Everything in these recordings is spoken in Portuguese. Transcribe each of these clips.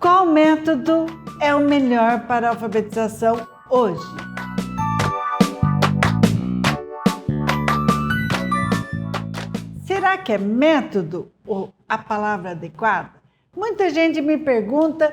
Qual método é o melhor para a alfabetização hoje? Será que é método ou a palavra adequada? Muita gente me pergunta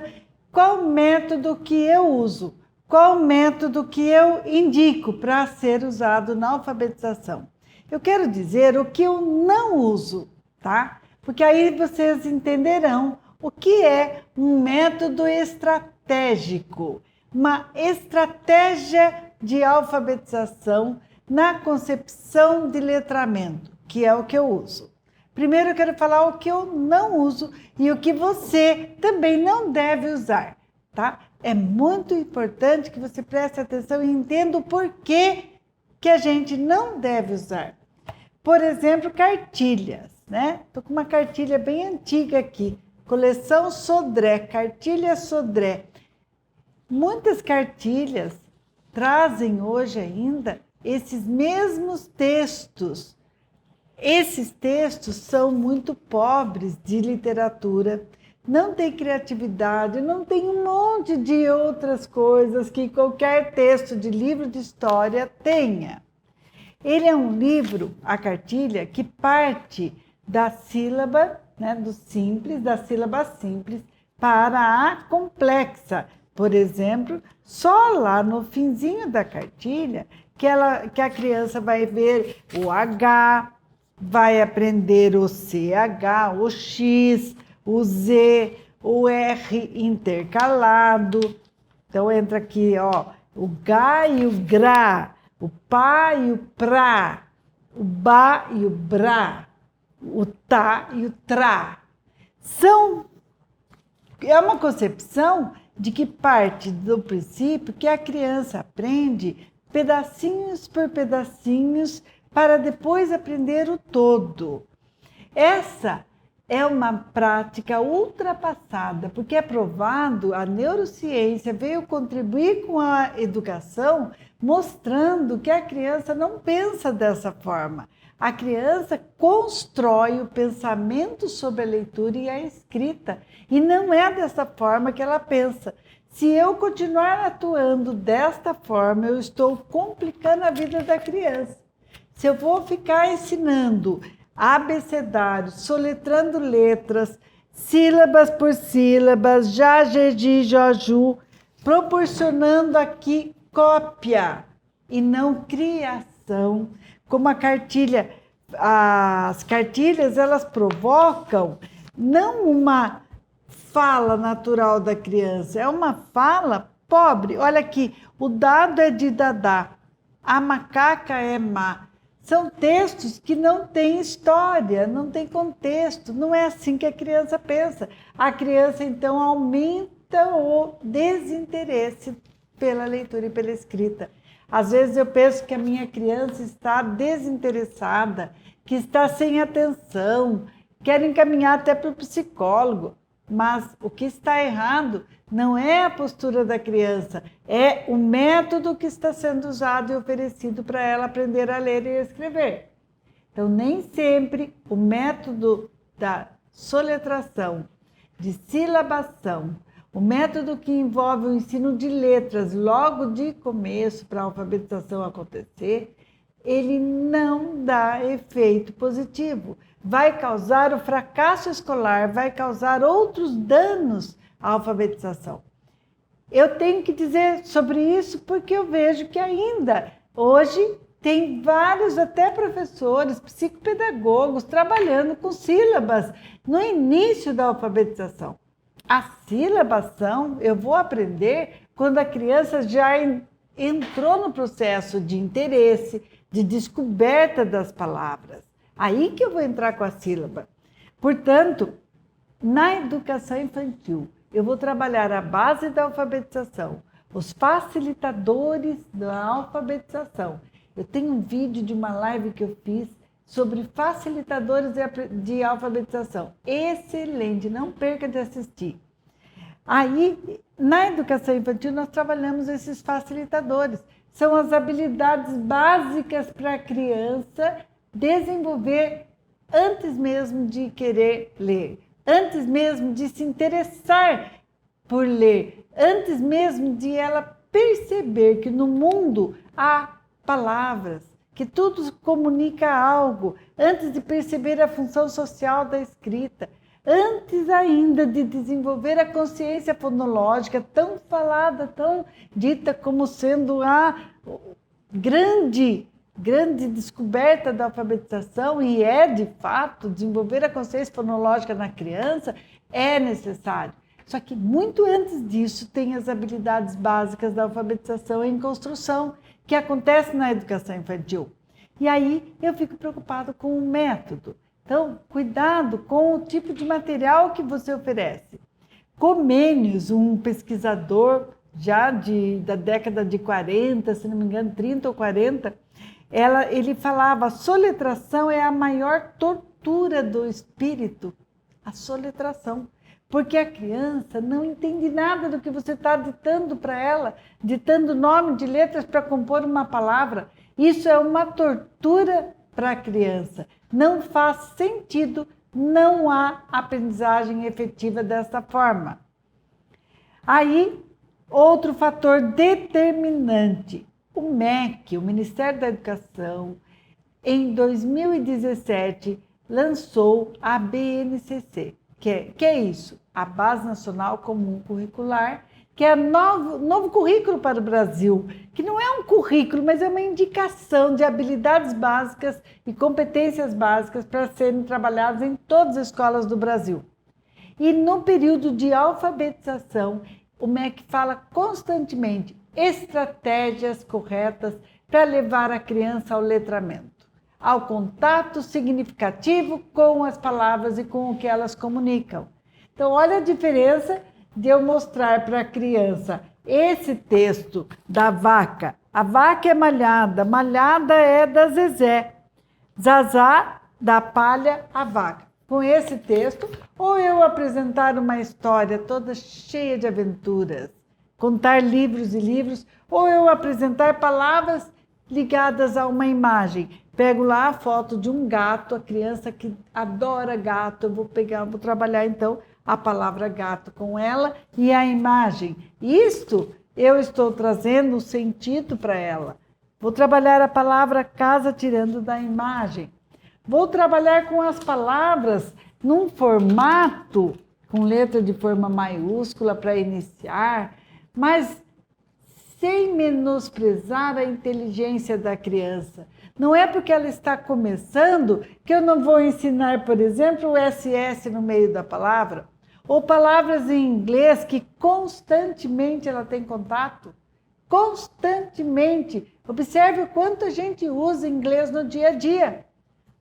qual método que eu uso, qual método que eu indico para ser usado na alfabetização. Eu quero dizer o que eu não uso, tá? Porque aí vocês entenderão o que é um método estratégico, uma estratégia de alfabetização na concepção de letramento, que é o que eu uso. Primeiro eu quero falar o que eu não uso e o que você também não deve usar, tá? É muito importante que você preste atenção e entenda o porquê que a gente não deve usar. Por exemplo, cartilhas, né? Tô com uma cartilha bem antiga aqui, coleção Sodré, cartilha Sodré. Muitas cartilhas trazem hoje ainda esses mesmos textos. Esses textos são muito pobres de literatura, não tem criatividade, não tem um monte de outras coisas que qualquer texto de livro de história tenha. Ele é um livro, a cartilha, que parte da sílaba, né, do simples, da sílaba simples, para a complexa. Por exemplo, só lá no finzinho da cartilha que a criança vai ver o H, vai aprender o CH, o X, o Z, o R intercalado. Então entra aqui, ó, o G e o GRA, o PA e o PRA, o BA e o BRA, o TA e o TRA. É uma concepção de que parte do princípio que a criança aprende pedacinhos por pedacinhos para depois aprender o todo. Essa é uma prática ultrapassada, porque é provado, a neurociência veio contribuir com a educação, mostrando que a criança não pensa dessa forma. A criança constrói o pensamento sobre a leitura e a escrita, e não é dessa forma que ela pensa. Se eu continuar atuando desta forma, eu estou complicando a vida da criança. Se eu vou ficar ensinando abecedários, soletrando letras, sílabas por sílabas, já, jeji, joju, proporcionando aqui cópia e não criação, como a cartilha. As cartilhas, elas provocam não uma fala natural da criança, é uma fala pobre. Olha aqui, o dado é de Dadá, a macaca é má. São textos que não têm história, não têm contexto, não é assim que a criança pensa. A criança, então, aumenta o desinteresse pela leitura e pela escrita. Às vezes eu penso que a minha criança está desinteressada, que está sem atenção, quer encaminhar até para o psicólogo. Mas o que está errado não é a postura da criança, é o método que está sendo usado e oferecido para ela aprender a ler e escrever. Então, nem sempre o método da soletração, de silabação, o método que envolve o ensino de letras logo de começo para a alfabetização acontecer, ele não dá efeito positivo. Vai causar o fracasso escolar, vai causar outros danos à alfabetização. Eu tenho que dizer sobre isso porque eu vejo que ainda hoje tem vários até professores, psicopedagogos trabalhando com sílabas no início da alfabetização. A sílabação eu vou aprender quando a criança já entrou no processo de interesse, de descoberta das palavras. Aí que eu vou entrar com a sílaba. Portanto, na educação infantil, eu vou trabalhar a base da alfabetização, os facilitadores da alfabetização. Eu tenho um vídeo de uma live que eu fiz sobre facilitadores de alfabetização. Excelente, não perca de assistir. Aí, na educação infantil, nós trabalhamos esses facilitadores. São as habilidades básicas para a criança desenvolver antes mesmo de querer ler, antes mesmo de se interessar por ler, antes mesmo de ela perceber que no mundo há palavras, que tudo comunica algo, antes de perceber a função social da escrita, antes ainda de desenvolver a consciência fonológica, tão falada, tão dita como sendo a grande descoberta da alfabetização, e é, de fato, desenvolver a consciência fonológica na criança é necessário. Só que muito antes disso tem as habilidades básicas da alfabetização em construção, que acontece na educação infantil. E aí eu fico preocupado com o método. Então, cuidado com o tipo de material que você oferece. Comênios, um pesquisador já da década de 40, se não me engano, 30 ou 40, ele falava: a soletração é a maior tortura do espírito. A soletração. Porque a criança não entende nada do que você está ditando para ela, ditando nome de letras para compor uma palavra. Isso é uma tortura para a criança. Não faz sentido, não há aprendizagem efetiva dessa forma. Aí, outro fator determinante. O MEC, o Ministério da Educação, em 2017, lançou a BNCC. Que é isso? A Base Nacional Comum Curricular, que é novo currículo para o Brasil, que não é um currículo, mas é uma indicação de habilidades básicas e competências básicas para serem trabalhadas em todas as escolas do Brasil. E no período de alfabetização, o MEC fala constantemente estratégias corretas para levar a criança ao letramento, ao contato significativo com as palavras e com o que elas comunicam. Então, olha a diferença de eu mostrar para a criança esse texto da vaca. A vaca é malhada, malhada é da Zezé. Zazá, da palha, a vaca. Com esse texto, ou eu apresentar uma história toda cheia de aventuras, contar livros e livros, ou eu apresentar palavras ligadas a uma imagem. Pego lá a foto de um gato, a criança que adora gato, eu vou trabalhar então a palavra gato com ela e a imagem. Isto eu estou trazendo o sentido para ela. Vou trabalhar a palavra casa tirando da imagem. Vou trabalhar com as palavras num formato, com letra de forma maiúscula para iniciar, mas sem menosprezar a inteligência da criança. Não é porque ela está começando que eu não vou ensinar, por exemplo, o SS no meio da palavra, ou palavras em inglês que constantemente ela tem contato. Constantemente. Observe o quanto a gente usa inglês no dia a dia.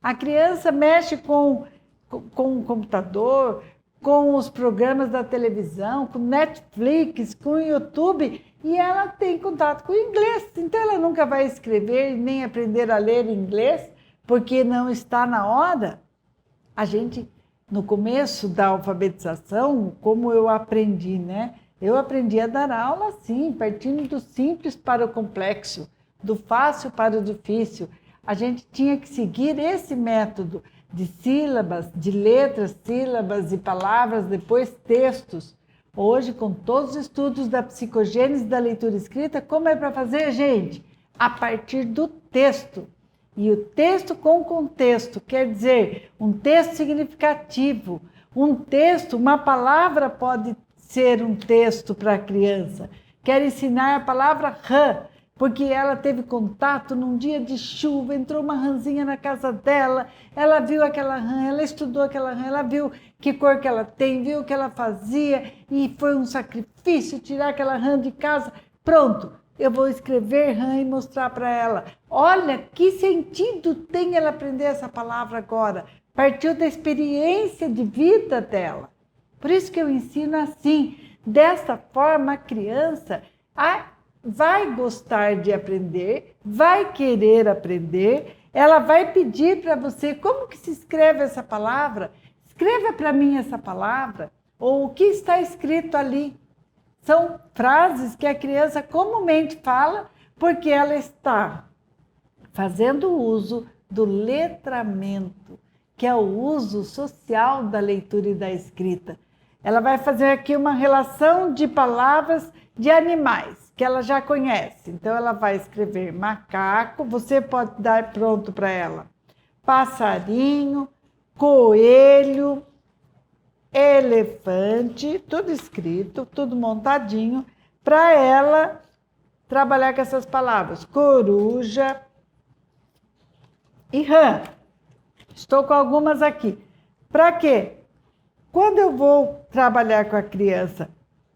A criança mexe com o computador, com os programas da televisão, com Netflix, com o YouTube, e ela tem contato com o inglês. Então, ela nunca vai escrever nem aprender a ler inglês, porque não está na hora. A gente, no começo da alfabetização, como eu aprendi, né? Eu aprendi a dar aula assim, partindo do simples para o complexo, do fácil para o difícil. A gente tinha que seguir esse método de sílabas, de letras, sílabas e palavras, depois textos. Hoje, com todos os estudos da psicogênese da leitura escrita, como é para fazer, gente? A partir do texto. E o texto com contexto, quer dizer, um texto significativo. Um texto, uma palavra pode ser um texto para a criança. Quer ensinar a palavra rã, porque ela teve contato num dia de chuva, entrou uma rãzinha na casa dela, ela viu aquela rã, ela estudou aquela rã, ela viu que cor que ela tem, viu o que ela fazia, e foi um sacrifício tirar aquela rã de casa. Pronto, eu vou escrever rã e mostrar para ela. Olha, que sentido tem ela aprender essa palavra agora? Partiu da experiência de vida dela. Por isso que eu ensino assim. Dessa forma, a criança vai gostar de aprender, vai querer aprender, ela vai pedir para você como que se escreve essa palavra, escreva para mim essa palavra, ou o que está escrito ali. São frases que a criança comumente fala porque ela está fazendo uso do letramento, que é o uso social da leitura e da escrita. Ela vai fazer aqui uma relação de palavras de animais que ela já conhece. Então, ela vai escrever macaco, você pode dar pronto para ela. Passarinho, coelho, elefante, tudo escrito, tudo montadinho, para ela trabalhar com essas palavras. Coruja e rã. Estou com algumas aqui. Para quê? Quando eu vou trabalhar com a criança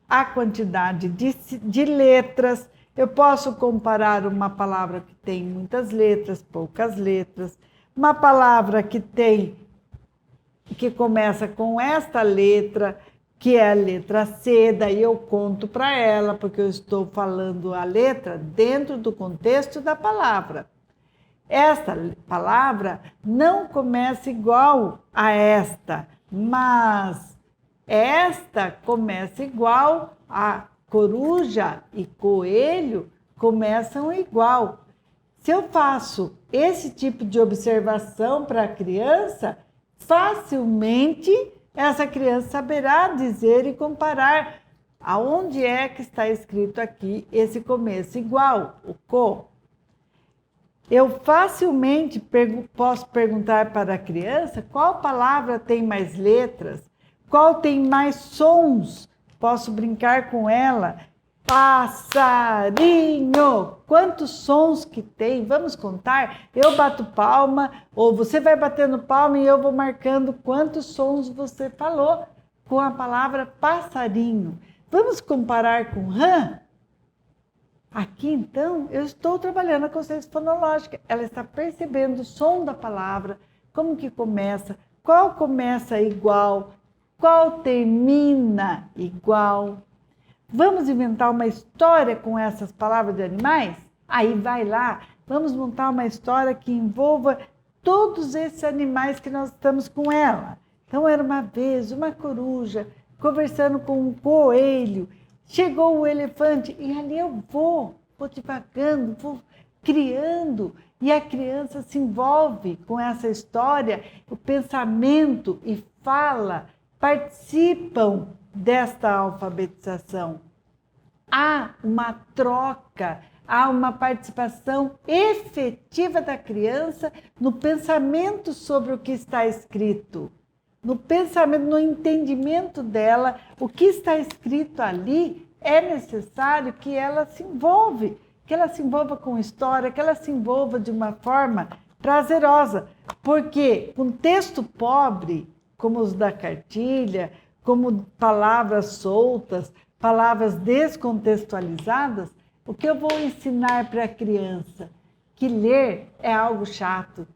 a quantidade de letras, eu posso comparar uma palavra que tem muitas letras, poucas letras, uma palavra que começa com esta letra, que é a letra C, daí eu conto para ela, porque eu estou falando a letra dentro do contexto da palavra. Esta palavra não começa igual a esta, mas esta começa igual a coruja e coelho começam igual. Se eu faço esse tipo de observação para a criança, facilmente essa criança saberá dizer e comparar aonde é que está escrito aqui esse começo igual, o co. Eu facilmente posso perguntar para a criança qual palavra tem mais letras, qual tem mais sons. Posso brincar com ela. Passarinho, quantos sons que tem? Vamos contar? Eu bato palma, ou você vai batendo palma e eu vou marcando quantos sons você falou com a palavra passarinho. Vamos comparar com rã? Aqui, então, eu estou trabalhando a consciência fonológica. Ela está percebendo o som da palavra, como que começa, qual começa igual, qual termina igual. Vamos inventar uma história com essas palavras de animais? Aí vai lá, vamos montar uma história que envolva todos esses animais que nós estamos com ela. Então, era uma vez uma coruja conversando com um coelho. Chegou o elefante e ali eu vou divagando, vou criando. E a criança se envolve com essa história, o pensamento e fala participam desta alfabetização. Há uma troca, há uma participação efetiva da criança no pensamento sobre o que está escrito. No pensamento, no entendimento dela, o que está escrito ali é necessário que ela se envolva com história, que ela se envolva de uma forma prazerosa, porque com texto pobre, como os da cartilha, como palavras soltas, palavras descontextualizadas, o que eu vou ensinar para a criança? Que ler é algo chato.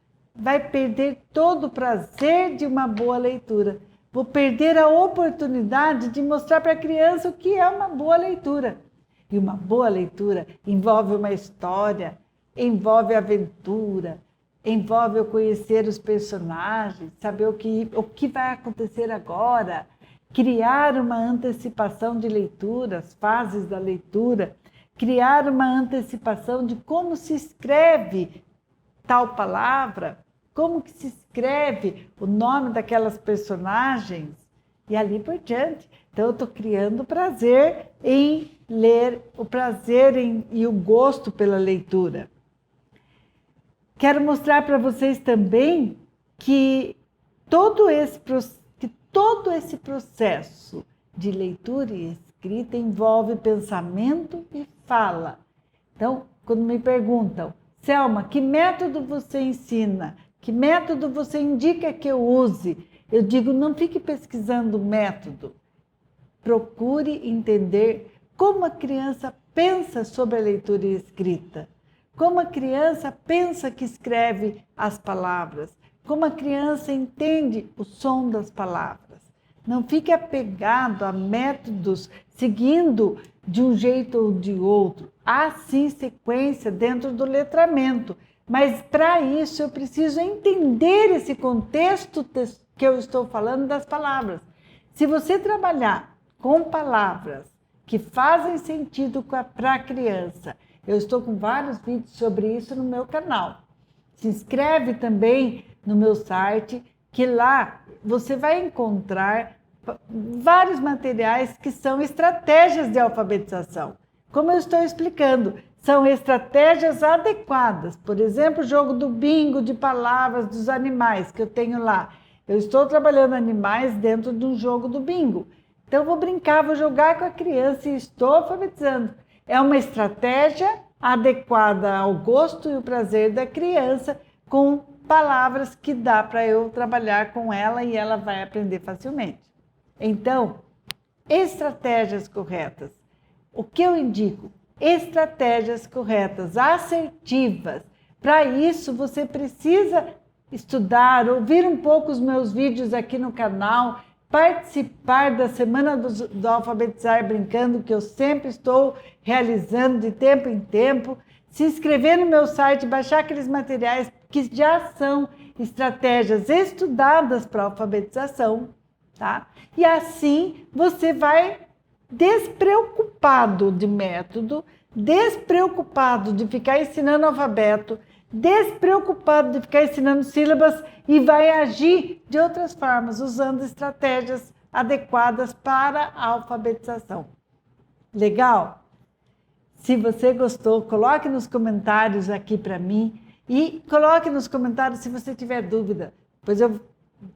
Vai perder todo o prazer de uma boa leitura. Vou perder a oportunidade de mostrar para a criança o que é uma boa leitura. E uma boa leitura envolve uma história, envolve aventura, envolve eu conhecer os personagens, saber o que vai acontecer agora, criar uma antecipação de leituras, fases da leitura, criar uma antecipação de como se escreve tal palavra, como que se escreve o nome daquelas personagens e ali por diante. Então, eu estou criando prazer em ler, o prazer e o gosto pela leitura. Quero mostrar para vocês também que todo esse processo de leitura e escrita envolve pensamento e fala. Então, quando me perguntam, Selma, que método você ensina? Que método você indica que eu use? Eu digo, não fique pesquisando o método. Procure entender como a criança pensa sobre a leitura e escrita. Como a criança pensa que escreve as palavras. Como a criança entende o som das palavras. Não fique apegado a métodos seguindo de um jeito ou de outro. Há sim sequência dentro do letramento, mas para isso eu preciso entender esse contexto que eu estou falando das palavras. Se você trabalhar com palavras que fazem sentido para a criança, eu estou com vários vídeos sobre isso no meu canal. Se inscreve também no meu site, que lá você vai encontrar vários materiais que são estratégias de alfabetização. Como eu estou explicando, são estratégias adequadas. Por exemplo, o jogo do bingo de palavras dos animais que eu tenho lá. Eu estou trabalhando animais dentro de um jogo do bingo. Então, eu vou brincar, vou jogar com a criança e estou alfabetizando. É uma estratégia adequada ao gosto e o prazer da criança, com palavras que dá para eu trabalhar com ela e ela vai aprender facilmente. Então, estratégias corretas. O que eu indico? Estratégias corretas, assertivas. Para isso, você precisa estudar, ouvir um pouco os meus vídeos aqui no canal, participar da Semana do Alfabetizar Brincando, que eu sempre estou realizando de tempo em tempo, se inscrever no meu site, baixar aqueles materiais que já são estratégias estudadas para alfabetização, tá? E assim você vai despreocupado de método, despreocupado de ficar ensinando alfabeto, despreocupado de ficar ensinando sílabas e vai agir de outras formas, usando estratégias adequadas para a alfabetização. Legal? Se você gostou, coloque nos comentários aqui para mim e coloque nos comentários se você tiver dúvida, pois eu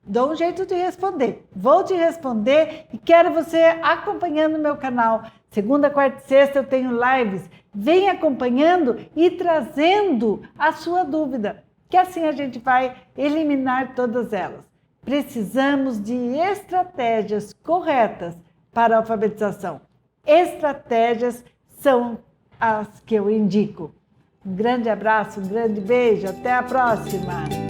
dou um jeito de responder. Vou te responder e quero você acompanhando o meu canal. Segunda, quarta e sexta eu tenho lives. Vem acompanhando e trazendo a sua dúvida, que assim a gente vai eliminar todas elas. Precisamos de estratégias corretas para a alfabetização. Estratégias são as que eu indico. Um grande abraço, um grande beijo, até a próxima!